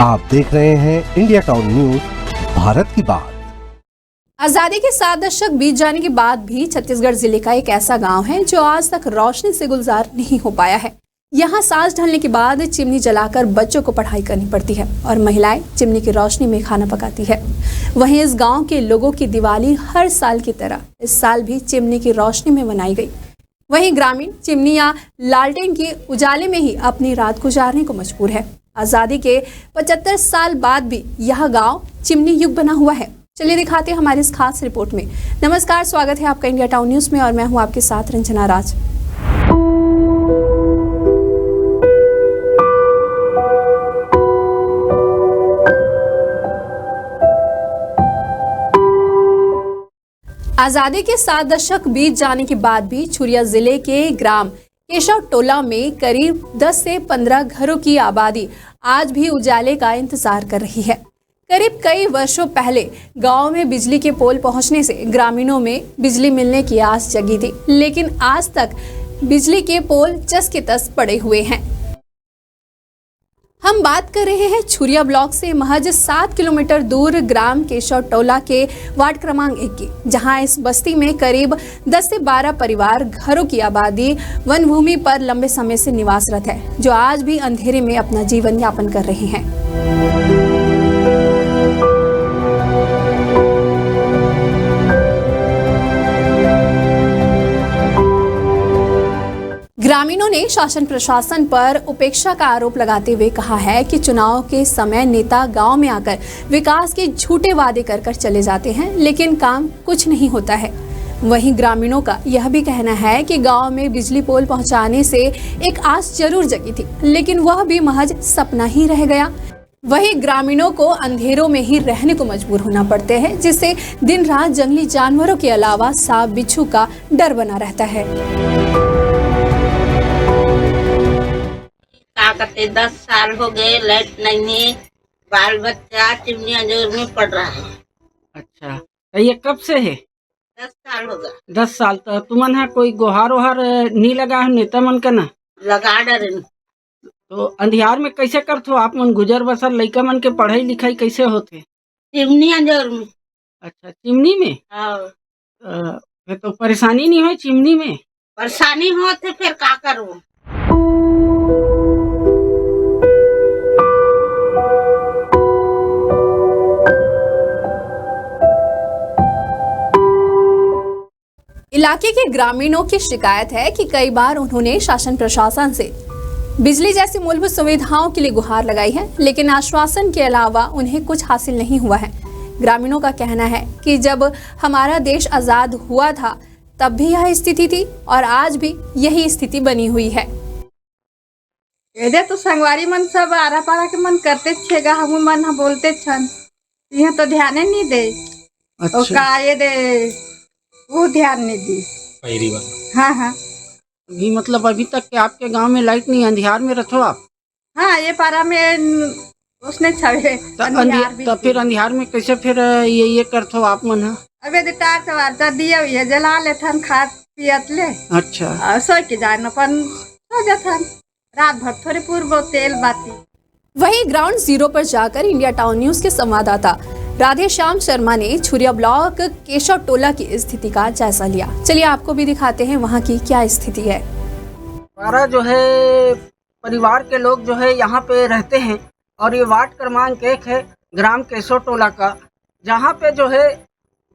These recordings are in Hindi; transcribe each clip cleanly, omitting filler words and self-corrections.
आप देख रहे हैं इंडिया टाउन न्यूज, भारत की बात। आजादी के 7 दशक बीत जाने के बाद भी छत्तीसगढ़ जिले का एक ऐसा गांव है जो आज तक रोशनी से गुलजार नहीं हो पाया है। यहाँ सांस ढलने के बाद चिमनी जलाकर बच्चों को पढ़ाई करनी पड़ती है और महिलाएं चिमनी की रोशनी में खाना पकाती है। वहीं इस गांव के लोगों की दिवाली हर साल की तरह इस साल भी चिमनी की रोशनी में मनाई गई। वहीं ग्रामीण चिमनी या लालटेन के उजाले में ही अपनी रात गुजारने को मजबूर है। आजादी के 75 साल बाद भी यह गांव चिमनी युग बना हुआ है। चलिए दिखाते हैं हमारी इस खास रिपोर्ट में। नमस्कार, स्वागत है आपका इंडिया टाउन न्यूज में और मैं हूं आपके साथ रंजना राज। आजादी के 7 दशक बीत जाने के बाद भी छुरिया जिले के ग्राम केशव टोला में करीब 10 से 15 घरों की आबादी आज भी उजाले का इंतजार कर रही है। करीब कई वर्षों पहले गांव में बिजली के पोल पहुंचने से ग्रामीणों में बिजली मिलने की आस जगी थी, लेकिन आज तक बिजली के पोल जस के तस पड़े हुए हैं। हम बात कर रहे हैं छुरिया ब्लॉक से महज 7 किलोमीटर दूर ग्राम केशव टोला के वार्ड क्रमांक 1 की, जहां इस बस्ती में करीब 10 से 12 परिवार घरों की आबादी वन भूमि पर लंबे समय से निवासरत है, जो आज भी अंधेरे में अपना जीवन यापन कर रहे हैं। ग्रामीणों ने शासन प्रशासन पर उपेक्षा का आरोप लगाते हुए कहा है कि चुनाव के समय नेता गांव में आकर विकास के झूठे वादे कर चले जाते हैं, लेकिन काम कुछ नहीं होता है। वहीं ग्रामीणों का यह भी कहना है कि गांव में बिजली पोल पहुंचाने से एक आस जरूर जगी थी, लेकिन वह भी महज सपना ही रह गया। वहीं ग्रामीणों को अंधेरों में ही रहने को मजबूर होना पड़ते हैं, जिससे दिन रात जंगली जानवरों के अलावा सांप बिच्छू का डर बना रहता है। क्या करते 10 साल हो गए, लाइट नहीं है, बाल बच्चा चिमनी अंजोर में पड़ रहा है। अच्छा, तो ये कब से है? 10 साल हो गया। 10 साल तो तुमन है कोई गोहार ओहार नहीं लगा है नेता मन का ना लगा डर। तो अंधियार में कैसे करते हो आप मन? गुजर बसर लइका मन के पढ़ाई लिखाई कैसे होते? चिमनी अंजोर में। अच्छा, चिमनी में। फिर तो परेशानी नहीं हो चिमनी में? परेशानी होते फिर क्या करूँ। इलाके के ग्रामीणों की शिकायत है कि कई बार उन्होंने शासन प्रशासन से बिजली जैसी मूलभूत सुविधाओं के लिए गुहार लगाई है, लेकिन आश्वासन के अलावा उन्हें कुछ हासिल नहीं हुआ है। ग्रामीणों का कहना है कि जब हमारा देश आजाद हुआ था तब भी यह स्थिति थी और आज भी यही स्थिति बनी हुई है। एदे तो संगवारी मन सब आरा पारा के मन करते छेगा, हम मन बोलते छन, यह तो ध्यान नहीं दे। अच्छा। और का ये दे वो ध्यान नहीं दी। हाँ ये मतलब अभी तक के आपके गांव में लाइट नहीं, अंधियार में रखो आप? हाँ, ये पारा में उसने छवे तो फिर अंधियार में कैसे फिर ये करते हो आप मन? अबे दे टार चवार दिया ये जला ले थन, खाद पियत ले। अच्छा, सो के जान अपन सो जाथन, रात भर थोड़े पूर्व तेल बाती। वहीं ग्राउंड जीरो पर जाकर इंडिया टाउन न्यूज के संवाददाता राधेश्याम शर्मा ने छुरिया ब्लॉक केशव टोला की स्थिति का जायजा लिया। चलिए आपको भी दिखाते हैं वहाँ की क्या स्थिति है। हमारा जो है परिवार के लोग जो है यहाँ पे रहते हैं और ये वार्ड क्रमांक 1 है ग्राम केशव टोला का, जहाँ पे जो है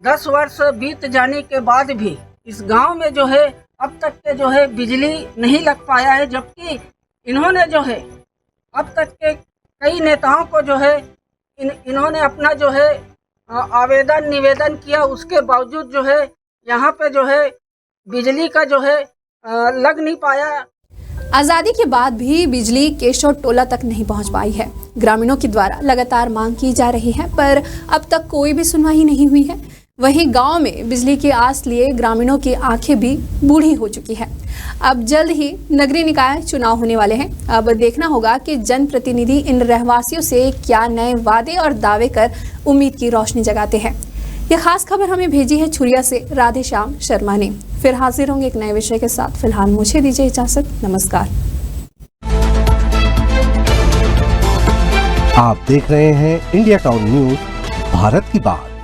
10 वर्ष बीत जाने के बाद भी इस गांव में जो है अब तक के जो है बिजली नहीं लग पाया है, जबकि इन्होंने जो है अब तक के कई नेताओं को जो है इन्होंने अपना जो है आवेदन निवेदन किया, उसके बावजूद जो है यहाँ पे जो है बिजली का जो है लग नहीं पाया। आजादी के बाद भी बिजली केशव टोला तक नहीं पहुंच पाई है। ग्रामीणों के द्वारा लगातार मांग की जा रही है, पर अब तक कोई भी सुनवाई नहीं हुई है। वहीं गांव में बिजली की आस लिए ग्रामीणों की आंखें भी बूढ़ी हो चुकी है। अब जल्द ही नगरीय निकाय चुनाव होने वाले हैं। अब देखना होगा कि जनप्रतिनिधि इन रहवासियों से क्या नए वादे और दावे कर उम्मीद की रोशनी जगाते हैं। यह खास खबर हमें भेजी है छुरिया से राधेश्याम शर्मा ने। फिर हाजिर होंगे एक नए विषय के साथ। फिलहाल मुझे दीजिए इजाजत। नमस्कार। आप देख रहे हैं इंडिया टाउन न्यूज, भारत की बात।